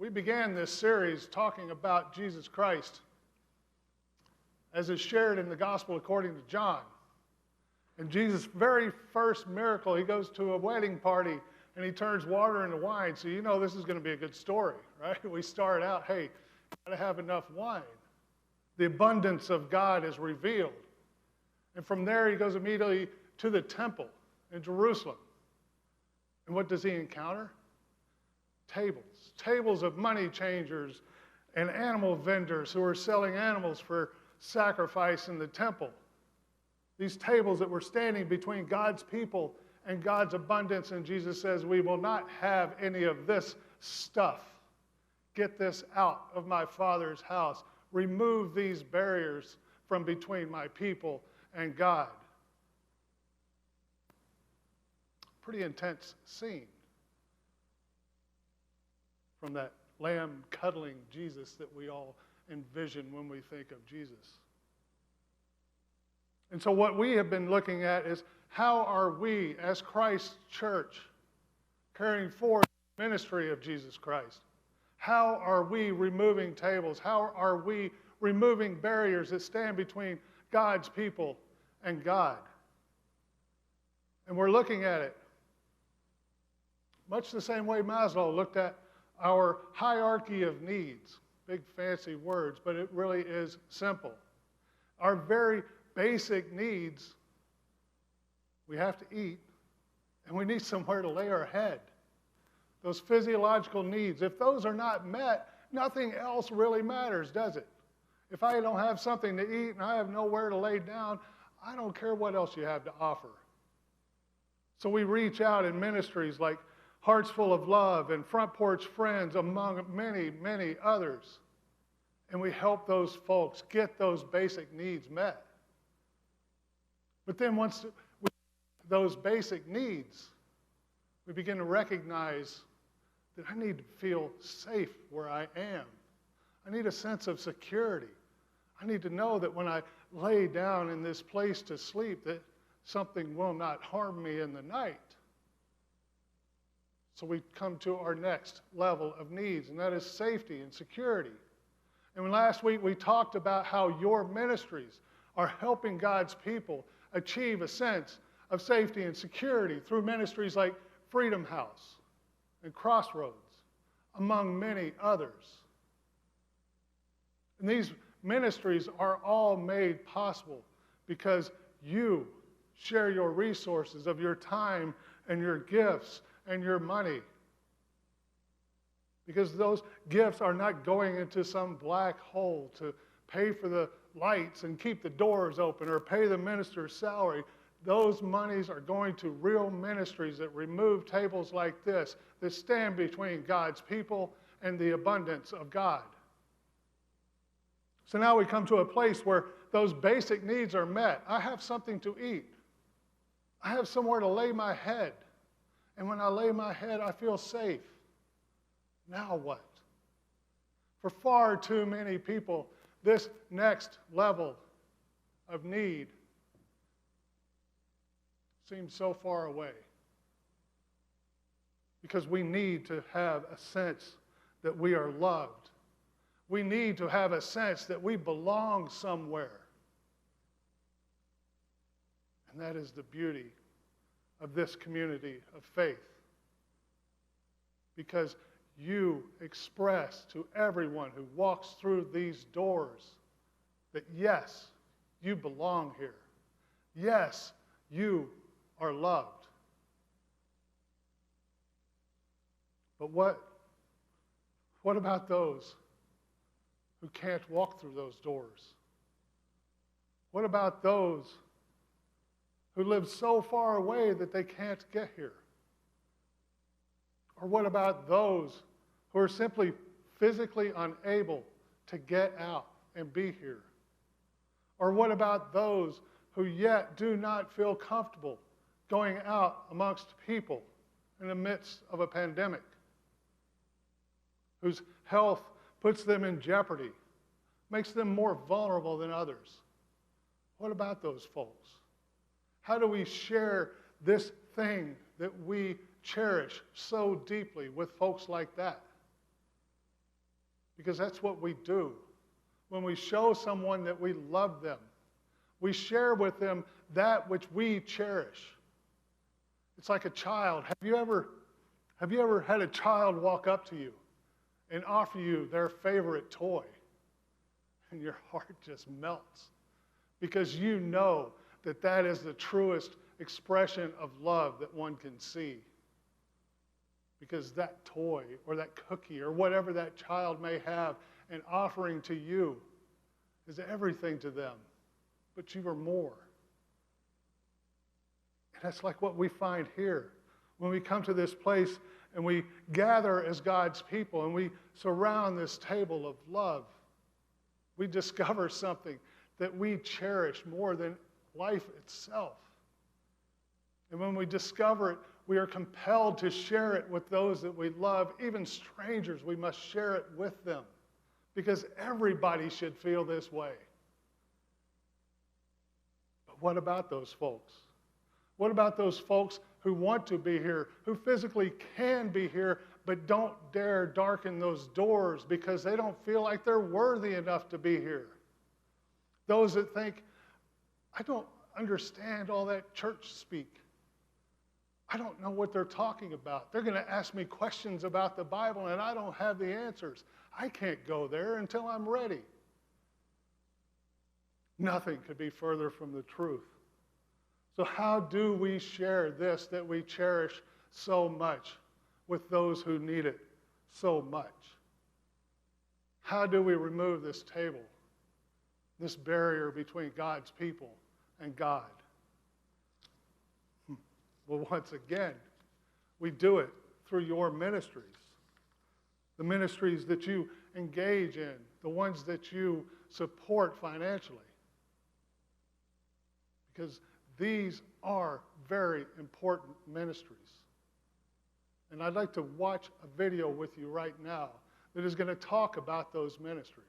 We began this series talking about Jesus Christ as is shared in the Gospel according to John. And Jesus' very first miracle, he goes to a wedding party and he turns water into wine. So you know this is going to be a good story, right? We start out, hey, got to have enough wine. The abundance of God is revealed. And from there he goes immediately to the temple in Jerusalem. And what does he encounter? Tables of money changers and animal vendors who are selling animals for sacrifice in the temple. These tables that were standing between God's people and God's abundance, and Jesus says, we will not have any of this stuff. Get this out of my Father's house. Remove these barriers from between my people and God. Pretty intense scene from that lamb cuddling Jesus that we all envision when we think of Jesus. And so what we have been looking at is how are we as Christ's church carrying forth the ministry of Jesus Christ? How are we removing tables? How are we removing barriers that stand between God's people and God? And we're looking at it much the same way Maslow looked at our hierarchy of needs. Big fancy words, but it really is simple. Our very basic needs, we have to eat, and we need somewhere to lay our head. Those physiological needs, if those are not met, nothing else really matters, does it? If I don't have something to eat and I have nowhere to lay down, I don't care what else you have to offer. So we reach out in ministries like Hearts Full of Love and Front Porch Friends, among many, many others. And we help those folks get those basic needs met. But then once those basic needs, we begin to recognize that I need to feel safe where I am. I need a sense of security. I need to know that when I lay down in this place to sleep, that something will not harm me in the night. So we come to our next level of needs, and that is safety and security. And last week we talked about how your ministries are helping God's people achieve a sense of safety and security through ministries like Freedom House and Crossroads, among many others. And these ministries are all made possible because you share your resources of your time and your gifts and your money. Because those gifts are not going into some black hole to pay for the lights and keep the doors open or pay the minister's salary. Those monies are going to real ministries that remove tables like this that stand between God's people and the abundance of God. So now we come to a place where those basic needs are met. I have something to eat. I have somewhere to lay my head. And when I lay my head, I feel safe. Now what? For far too many people, this next level of need seems so far away. Because we need to have a sense that we are loved. We need to have a sense that we belong somewhere. And that is the beauty of this community of faith. Because you express to everyone who walks through these doors that yes, you belong here. Yes, you are loved. But what about those who can't walk through those doors? What about those who live so far away that they can't get here? Or what about those who are simply physically unable to get out and be here? Or what about those who yet do not feel comfortable going out amongst people in the midst of a pandemic, whose health puts them in jeopardy, makes them more vulnerable than others? What about those folks? How do we share this thing that we cherish so deeply with folks like that? Because that's what we do. When we show someone that we love them, we share with them that which we cherish. It's like a child. Have you ever had a child walk up to you and offer you their favorite toy? And your heart just melts because you know that that is the truest expression of love that one can see. Because that toy or that cookie or whatever that child may have and offering to you is everything to them, but you are more. And that's like what we find here. When we come to this place and we gather as God's people and we surround this table of love, we discover something that we cherish more than life itself. And when we discover it, we are compelled to share it with those that we love. Even strangers, we must share it with them. Because everybody should feel this way. But what about those folks? What about those folks who want to be here, who physically can be here, but don't dare darken those doors because they don't feel like they're worthy enough to be here? Those that think, I don't understand all that church speak. I don't know what they're talking about. They're going to ask me questions about the Bible, and I don't have the answers. I can't go there until I'm ready. Nothing could be further from the truth. So how do we share this that we cherish so much with those who need it so much? How do we remove this table, this barrier between God's people and God? Well, once again, we do it through your ministries. The ministries that you engage in, the ones that you support financially. Because these are very important ministries. And I'd like to watch a video with you right now that is going to talk about those ministries.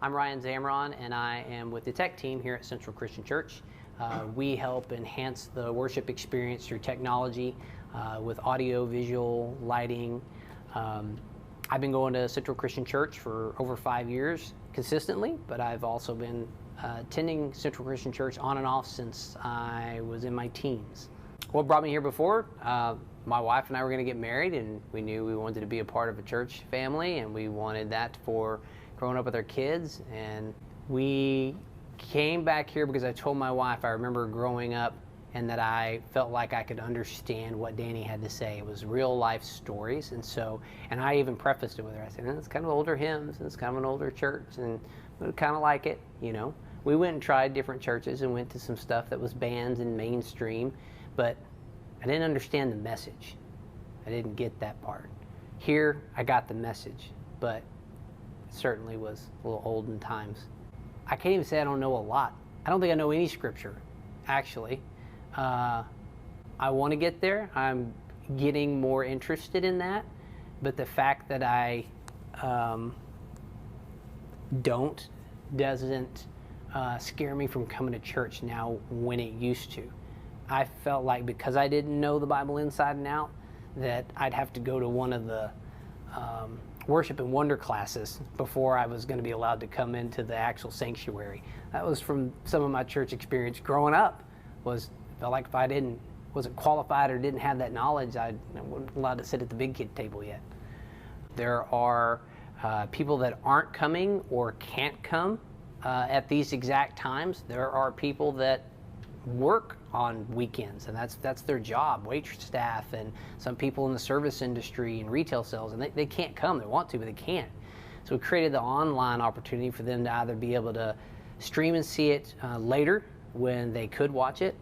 I'm Ryan Zamron, and I am with the tech team here at Central Christian Church. We help enhance the worship experience through technology with audio, visual, lighting. I've been going to Central Christian Church for over 5 years consistently, but I've also been attending Central Christian Church on and off since I was in my teens. What brought me here before? My wife and I were going to get married, and we knew we wanted to be a part of a church family, and we wanted that for growing up with our kids. And we came back here because I told my wife I remember growing up and that I felt like I could understand what Danny had to say. It was real life stories. And I even prefaced it with her. I said, it's kind of older hymns, and it's kind of an older church, and we kind of like it, you know. We went and tried different churches and went to some stuff that was bands and mainstream, but I didn't understand the message. I didn't get that part. Here, I got the message, but certainly was a little olden times. I can't even say I don't know a lot. I don't think I know any scripture, actually. I want to get there. I'm getting more interested in that. But the fact that I doesn't scare me from coming to church now when it used to. I felt like because I didn't know the Bible inside and out, that I'd have to go to one of the worship and wonder classes before I was going to be allowed to come into the actual sanctuary. That was from some of my church experience growing up. Felt like if I wasn't qualified or didn't have that knowledge, I wasn't allowed to sit at the big kid table yet. There are people that aren't coming or can't come at these exact times. There are people that work on weekends, and that's their job, waitress staff, and some people in the service industry and retail sales, and they can't come. They want to, but they can't. So we created the online opportunity for them to either be able to stream and see it later when they could watch it.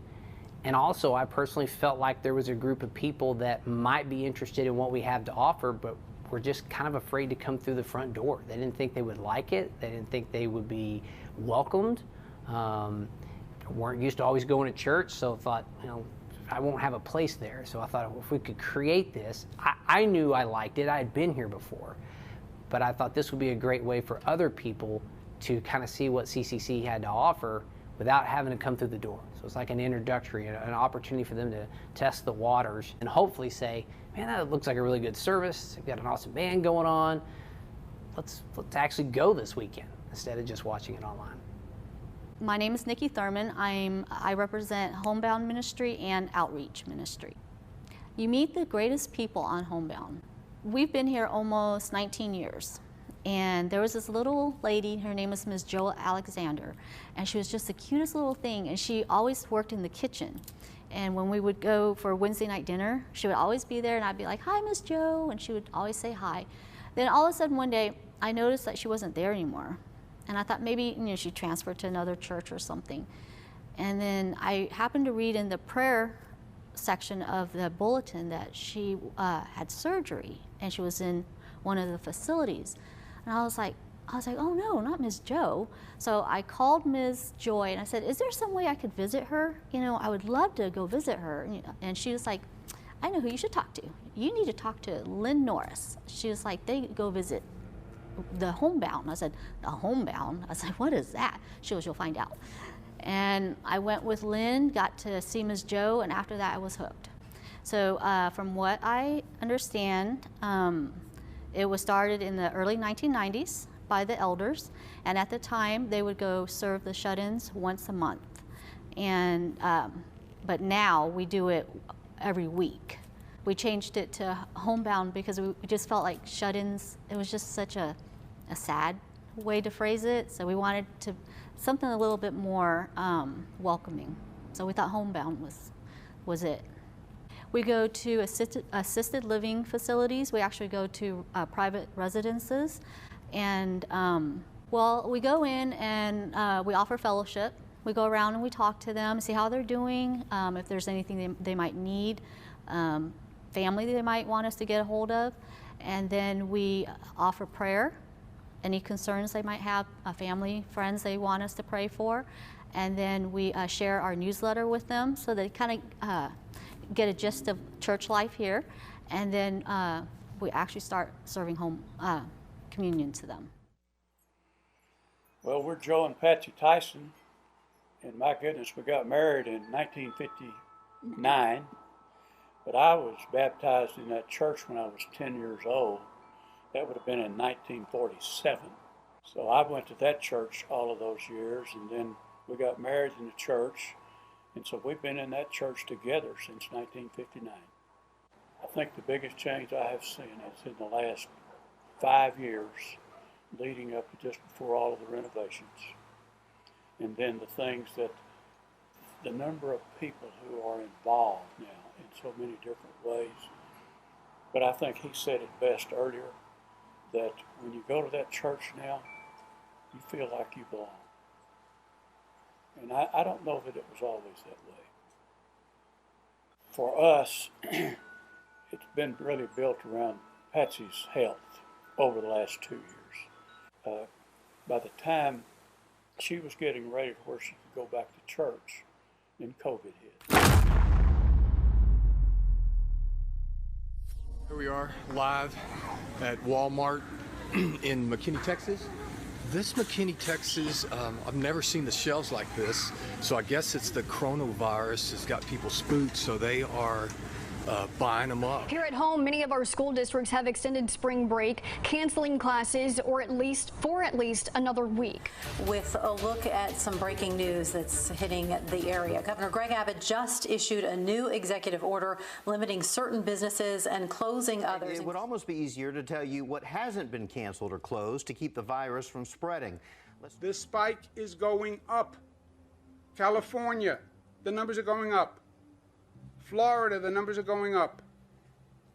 And also, I personally felt like there was a group of people that might be interested in what we have to offer, but were just kind of afraid to come through the front door. They didn't think they would like it. They didn't think they would be welcomed. Weren't used to always going to church, so thought, I won't have a place there. So I thought, if we could create this, I knew I liked it. I had been here before, but I thought this would be a great way for other people to kind of see what CCC had to offer without having to come through the door. So it's like an introductory, an opportunity for them to test the waters and hopefully say, man, that looks like a really good service. We've got an awesome band going on. Let's actually go this weekend instead of just watching it online. My name is Nikki Thurman. I represent Homebound Ministry and Outreach Ministry. You meet the greatest people on Homebound. We've been here almost 19 years. And there was this little lady, her name was Ms. Jo Alexander, and she was just the cutest little thing, and she always worked in the kitchen. And when we would go for Wednesday night dinner, she would always be there, and I'd be like, hi, Ms. Jo, and she would always say hi. Then all of a sudden one day, I noticed that she wasn't there anymore. And I thought maybe she transferred to another church or something. And then I happened to read in the prayer section of the bulletin that she had surgery, and she was in one of the facilities. And I was like, oh no, not Ms. Jo. So I called Ms. Joy and I said, is there some way I could visit her? I would love to go visit her. And she was like, I know who you should talk to. You need to talk to Lynn Norris. She was like, they go visit the Homebound. I said, the Homebound? I was like, what is that? She goes, you'll find out. And I went with Lynn, got to see Ms. Jo, and after that I was hooked. So from what I understand, it was started in the early 1990s by the elders, and at the time they would go serve the shut-ins once a month. And but now we do it every week. We changed it to Homebound because we just felt like shut-ins, it was just such a sad way to phrase it, so we wanted to something a little bit more welcoming. So we thought Homebound was it. We go to assisted living facilities. We actually go to private residences. And, well, we go in and we offer fellowship. We go around and we talk to them, see how they're doing, if there's anything they might need, family they might want us to get a hold of. And then we offer prayer, any concerns they might have, family, friends they want us to pray for. And then we share our newsletter with them so they kind of get a gist of church life here, and then we actually start serving home communion to them. Well, we're Joe and Patsy Tyson, and my goodness, we got married in 1959, but I was baptized in that church when I was 10 years old. That would have been in 1947. So I went to that church all of those years, and then we got married in the church. And so we've been in that church together since 1959. I think the biggest change I have seen is in the last 5 years, leading up to just before all of the renovations. And then the things that, the number of people who are involved now in so many different ways. But I think he said it best earlier, that when you go to that church now, you feel like you belong. And I don't know that it was always that way. For us, it's been really built around Patsy's health over the last 2 years. By the time she was getting ready to where she could go back to church, then COVID hit. Here we are, live at Walmart in McKinney, Texas. This McKinney, Texas, I've never seen the shelves like this, so I guess it's the coronavirus has got people spooked, so they are buying them up. Here at home, many of our school districts have extended spring break, canceling classes for at least another week. With a look at some breaking news that's hitting the area, Governor Greg Abbott just issued a new executive order limiting certain businesses and closing others. It would almost be easier to tell you what hasn't been canceled or closed to keep the virus from spreading. This spike is going up. California, the numbers are going up. Florida, the numbers are going up.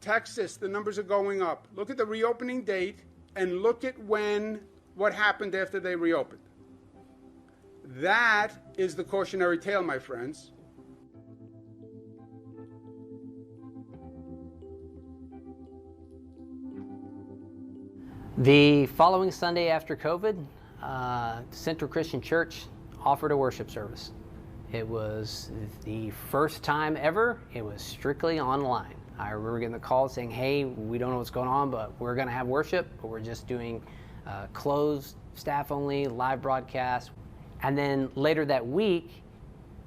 Texas, the numbers are going up. Look at the reopening date and look at what happened after they reopened. That is the cautionary tale, my friends. The following Sunday after COVID, Central Christian Church offered a worship service. It was the first time ever. It was strictly online. I remember getting the call saying, hey, we don't know what's going on, but we're going to have worship, but we're just doing closed staff only, live broadcast. And then later that week,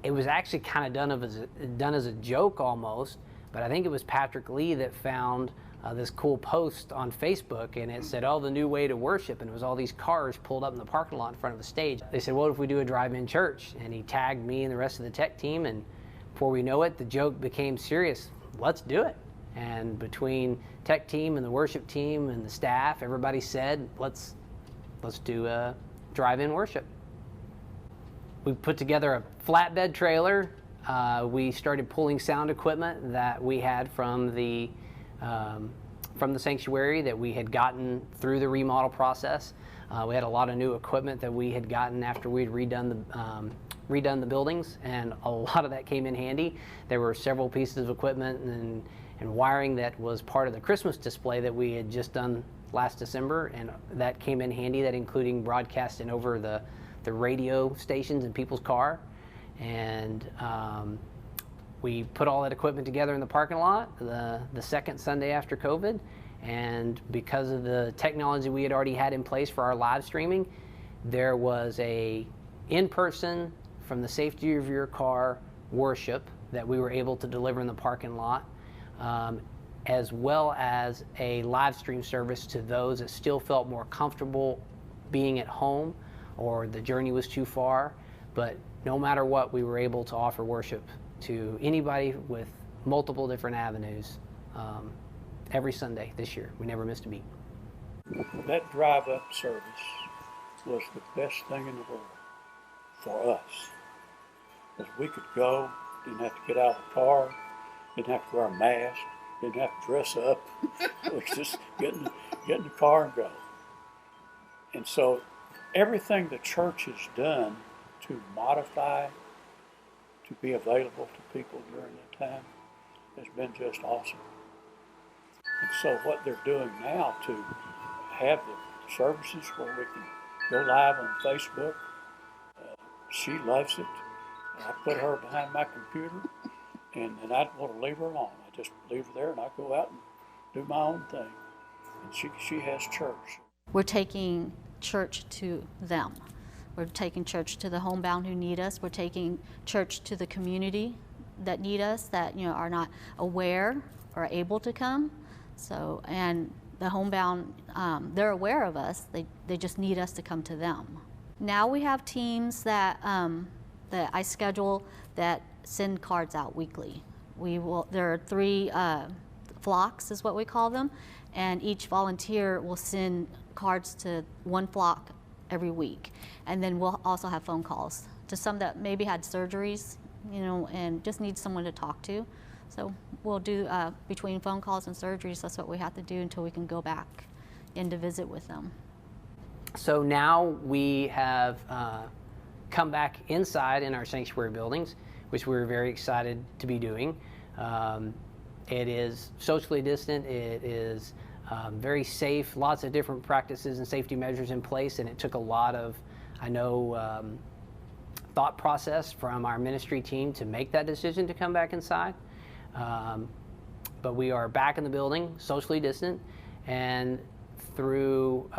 it was actually kind of done as a joke almost, but I think it was Patrick Lee that found this cool post on Facebook, and it said, "Oh, the new way to worship," and it was all these cars pulled up in the parking lot in front of the stage. They said, "What if we do a drive-in church?" And he tagged me and the rest of the tech team, and before we know it, the joke became serious. Let's do it. And between tech team and the worship team and the staff, everybody said, let's do a drive-in worship. We put together a flatbed trailer. We started pulling sound equipment that we had from the sanctuary that we had gotten through the remodel process. We had a lot of new equipment that we had gotten after we'd redone the buildings, and a lot of that came in handy. There were several pieces of equipment and wiring that was part of the Christmas display that we had just done last December, and that came in handy, that including broadcasting over the radio stations in people's car. And we put all that equipment together in the parking lot the second Sunday after COVID, and because of the technology we had already had in place for our live streaming, there was a in-person, from the safety of your car, worship that we were able to deliver in the parking lot, as well as a live stream service to those that still felt more comfortable being at home or the journey was too far. But no matter what, we were able to offer worship to anybody with multiple different avenues every Sunday this year. We never missed a beat. That drive-up service was the best thing in the world for us, because we could go, didn't have to get out of the car, didn't have to wear a mask, didn't have to dress up. It was just get in the car and go. And so everything the church has done to modify, to be available to people during that time, has been just awesome. And so what they're doing now to have the services where we can go live on Facebook, she loves it. I put her behind my computer, and I don't want to leave her alone. I just leave her there, and I go out and do my own thing. And she has church. We're taking church to them. We're taking church to the homebound who need us. We're taking church to the community that need us, that are not aware or able to come. So, and the homebound, they're aware of us. They just need us to come to them. Now we have teams that that I schedule that send cards out weekly. There are 3 flocks, is what we call them, and each volunteer will send cards to 1 flock every week. And then we'll also have phone calls to some that maybe had surgeries, and just need someone to talk to. So we'll do between phone calls and surgeries, that's what we have to do until we can go back in to visit with them. So now we have come back inside in our sanctuary buildings, which we're very excited to be doing. It is socially distant, it is very safe, lots of different practices and safety measures in place, and it took a lot of, thought process from our ministry team to make that decision to come back inside. But we are back in the building, socially distant, and through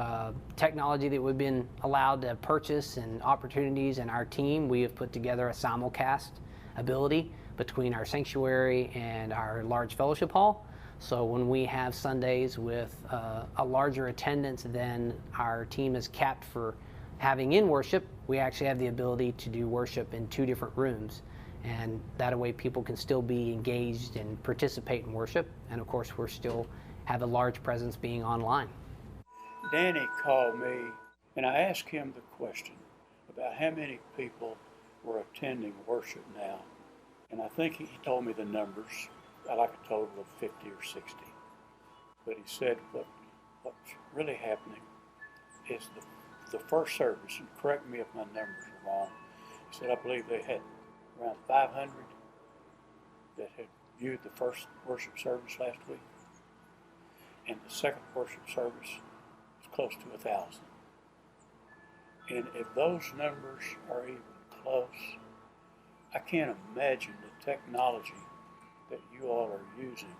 technology that we've been allowed to purchase and opportunities in our team, we have put together a simulcast ability between our sanctuary and our large fellowship hall. So when we have Sundays with a larger attendance than our team is capped for having in worship, we actually have the ability to do worship in 2 different rooms. And that way people can still be engaged and participate in worship. And of course, we're still have a large presence being online. Danny called me, and I asked him the question about how many people were attending worship now. And I think he told me the numbers, like a total of 50 or 60. But he said what's really happening is the first service, and correct me if my numbers are wrong, he said I believe they had around 500 that had viewed the first worship service last week. And the second worship service was close to 1,000. And if those numbers are even close, I can't imagine the technology that you all are using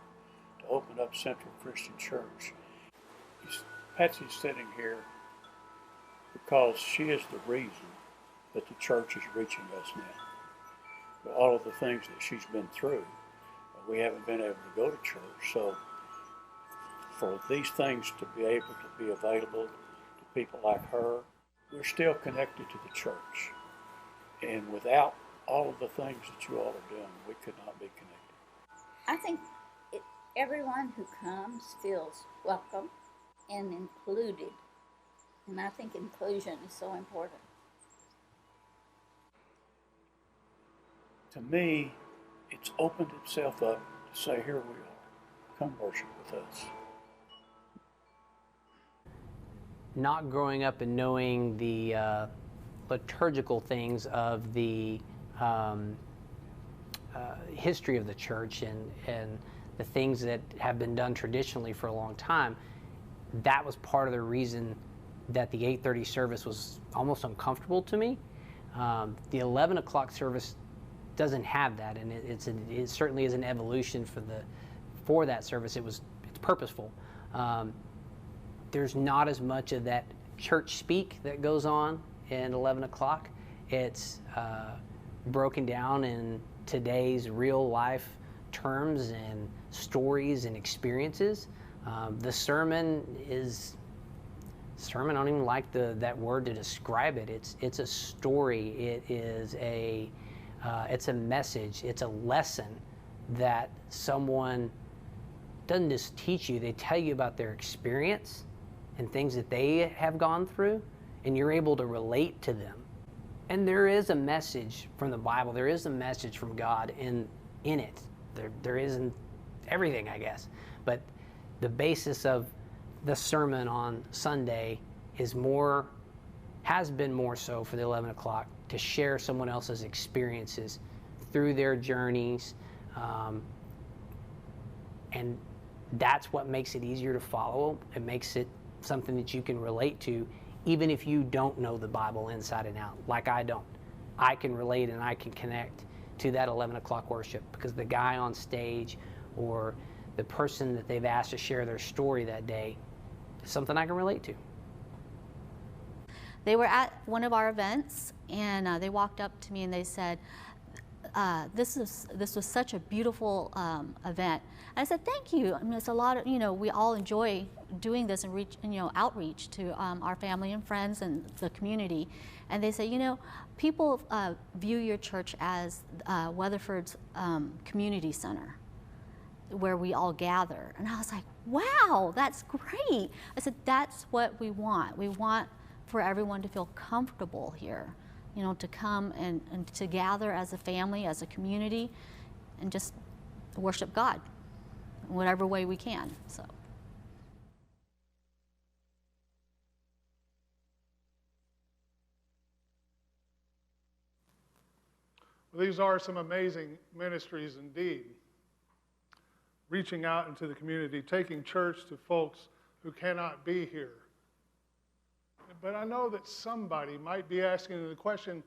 to open up Central Christian Church. Patsy's sitting here because she is the reason that the church is reaching us now. But all of the things that she's been through, we haven't been able to go to church. So for these things to be able to be available to people like her, we're still connected to the church. And without all of the things that you all are doing, we could not be connected. I think everyone who comes feels welcome and included. And I think inclusion is so important. To me, it's opened itself up to say, here we are. Come worship with us. Not growing up and knowing the liturgical things of the history of the church and the things that have been done traditionally for a long time, that was part of the reason that the 8:30 service was almost uncomfortable to me. The 11 o'clock service doesn't have that, and it certainly is an evolution for that service. It's purposeful. There's not as much of that church speak that goes on in 11 o'clock. It's broken down in today's real life terms and stories and experiences. The sermon, I don't even like that word to describe it. It's a story. It is it's a message. It's a lesson that someone doesn't just teach you. They tell you about their experience and things that they have gone through, and you're able to relate to them. And there is a message from the Bible. There is a message from God in it. There isn't everything, I guess. But the basis of the sermon on Sunday has been more so for the 11 o'clock to share someone else's experiences through their journeys. And that's what makes it easier to follow. It makes it something that you can relate to, even if you don't know the Bible inside and out, like I don't. I can relate and I can connect to that 11 o'clock worship because the guy on stage or the person that they've asked to share their story that day is something I can relate to. They were at one of our events, and they walked up to me and they said, this was such a beautiful event. And I said, thank you. I mean, it's a lot of, we all enjoy doing this and outreach to our family and friends and the community. And they say, people view your church as Weatherford's community center, where we all gather. And I was like, wow, that's great. I said, that's what we want. We want for everyone to feel comfortable here, to come and to gather as a family, as a community, and just worship God in whatever way we can. So. Well, these are some amazing ministries indeed. Reaching out into the community, taking church to folks who cannot be here. But I know that somebody might be asking the question,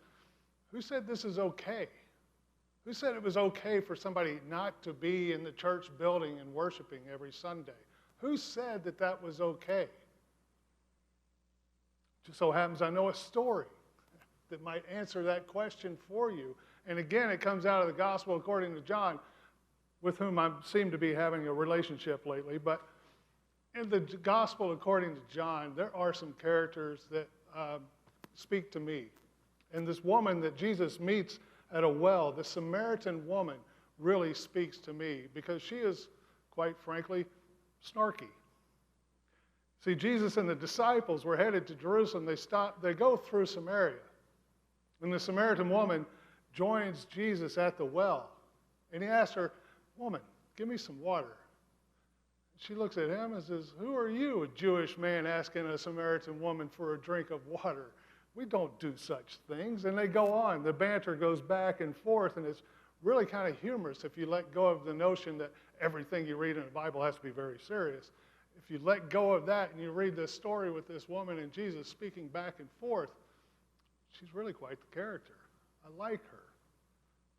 who said this is okay? Who said it was okay for somebody not to be in the church building and worshiping every Sunday? Who said that that was okay? Just so happens I know a story that might answer that question for you. And again, it comes out of the Gospel according to John, with whom I seem to be having a relationship lately. But in the Gospel according to John, there are some characters that speak to me. And this woman that Jesus meets at a well, the Samaritan woman, really speaks to me because she is, quite frankly, snarky. See, Jesus and the disciples were headed to Jerusalem. They go through Samaria. And the Samaritan woman joins Jesus at the well. And he asks her, woman, give me some water. She looks at him and says, who are you, a Jewish man, asking a Samaritan woman for a drink of water? We don't do such things. And they go on. The banter goes back and forth, and it's really kind of humorous if you let go of the notion that everything you read in the Bible has to be very serious. If you let go of that and you read this story with this woman and Jesus speaking back and forth, she's really quite the character. I like her.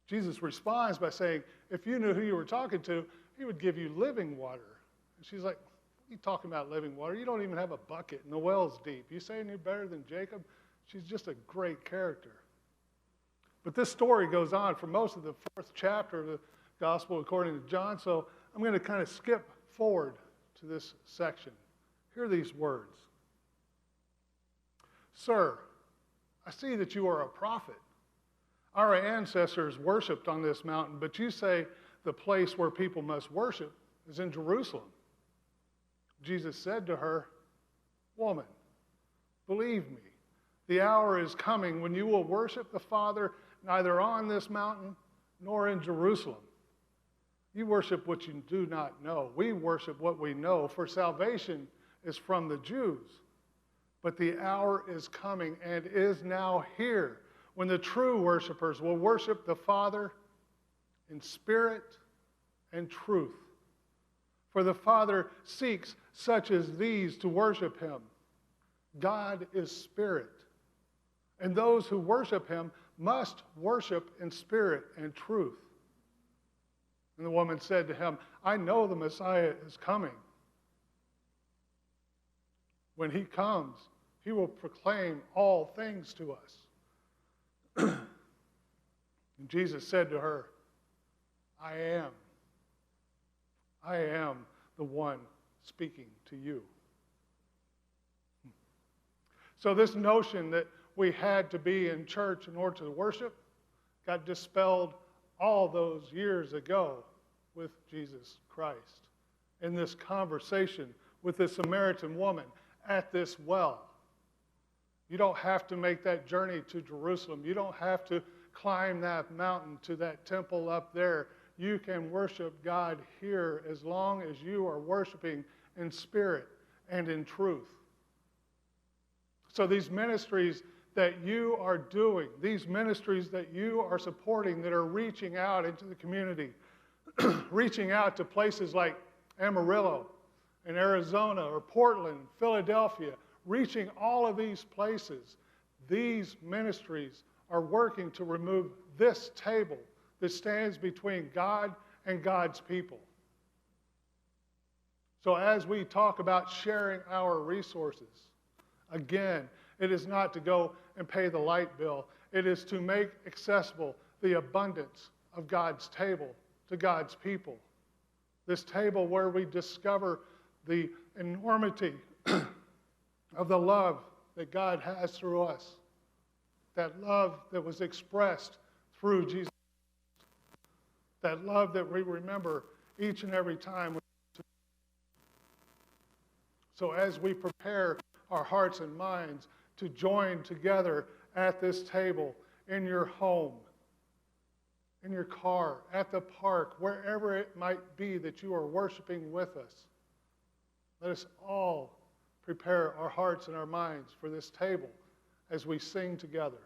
Jesus responds by saying, if you knew who you were talking to, he would give you living water. And she's like, You talking about living water? You don't even have a bucket, and the well's deep. You saying you're better than Jacob? She's just a great character. But this story goes on for most of the 4th chapter of the Gospel according to John, so I'm going to kind of skip forward to this section. Hear these words. Sir, I see that you are a prophet. Our ancestors worshipped on this mountain, but you say the place where people must worship is in Jerusalem. Jesus said to her, Woman, believe me, the hour is coming when you will worship the Father neither on this mountain nor in Jerusalem. You worship what you do not know. We worship what we know, for salvation is from the Jews. But the hour is coming and is now here when the true worshipers will worship the Father in spirit and truth. For the Father seeks such as these to worship him. God is spirit, and those who worship him must worship in spirit and truth. And the woman said to him, I know the Messiah is coming. When he comes, he will proclaim all things to us. And Jesus said to her, I am the one speaking to you. So this notion that we had to be in church in order to worship got dispelled all those years ago with Jesus Christ in this conversation with this Samaritan woman at this well. You don't have to make that journey to Jerusalem. You don't have to climb that mountain to that temple up there. You can worship God here as long as you are worshiping in spirit and in truth. So these ministries that you are doing, these ministries that you are supporting that are reaching out into the community, reaching out to places like Amarillo in Arizona or Portland, Philadelphia, reaching all of these places, these ministries are working to remove this table that stands between God and God's people. So as we talk about sharing our resources, again, it is not to go and pay the light bill. It is to make accessible the abundance of God's table to God's people. This table where we discover the enormity of the love that God has through us. That love that was expressed through Jesus. That love that we remember each and every time. So as we prepare our hearts and minds to join together at this table, in your home, in your car, at the park, wherever it might be that you are worshiping with us, let us all prepare our hearts and our minds for this table as we sing together.